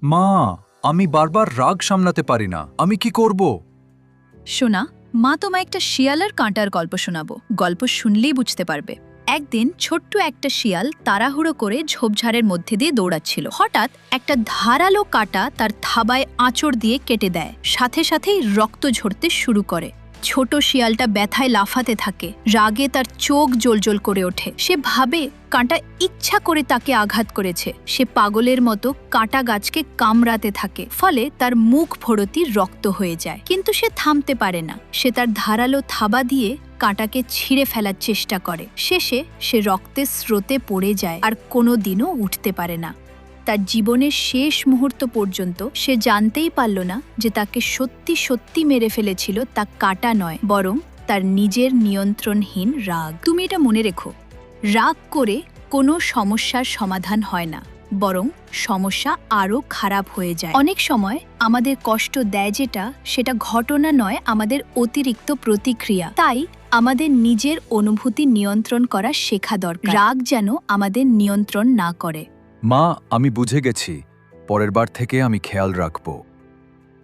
মা, আমি বারবার রাগ সামলাতে পারি না। আমি কি করব? শোনা, মা তোমায় একটা শিয়ালের কাঁটার গল্প শোনাবো। গল্প শুনলেই বুঝতে পারবে। একদিন ছোট্ট একটা শিয়াল তাড়াহুড়ো করে ঝোপঝাড়ের মধ্যে দিয়ে দৌড়াচ্ছিল। হঠাৎ একটা ধারালো কাঁটা তার থাবায় আঁচড় দিয়ে কেটে দেয়। সাথে সাথেই রক্ত ঝরতে শুরু করে। ছোট শিয়ালটা ব্যথায় লাফাতে থাকে। রাগে তার চোখ জ্বলজ্বল করে ওঠে। সে ভাবে কাঁটা ইচ্ছা করে তাকে আঘাত করেছে। সে পাগলের মতো কাঁটা গাছকে কামড়াতে থাকে। ফলে তার মুখ ভর্তি রক্ত হয়ে যায়। কিন্তু সে থামতে পারে না। সে তার ধারালো থাবা দিয়ে কাঁটাকে ছিঁড়ে ফেলার চেষ্টা করে। শেষে সে রক্তের স্রোতে পড়ে যায় আর কোনোদিনও উঠতে পারে না। তার জীবনের শেষ মুহূর্ত পর্যন্ত সে জানতেই পারল না যে তাকে সত্যি সত্যি মেরে ফেলেছিল তা কাঁটা নয়, বরং তার নিজের নিয়ন্ত্রণহীন রাগ। তুমি এটা মনে রেখো, রাগ করে কোনো সমস্যার সমাধান হয় না, বরং সমস্যা আরও খারাপ হয়ে যায়। অনেক সময় আমাদের কষ্ট দেয় যেটা, সেটা ঘটনা নয়, আমাদের অতিরিক্ত প্রতিক্রিয়া। তাই আমাদের নিজের অনুভূতি নিয়ন্ত্রণ করা শেখা দরকার। রাগ যেন আমাদের নিয়ন্ত্রণ না করে। মা, আমি বুঝে গেছি। পরের বার থেকে আমি খেয়াল রাখব।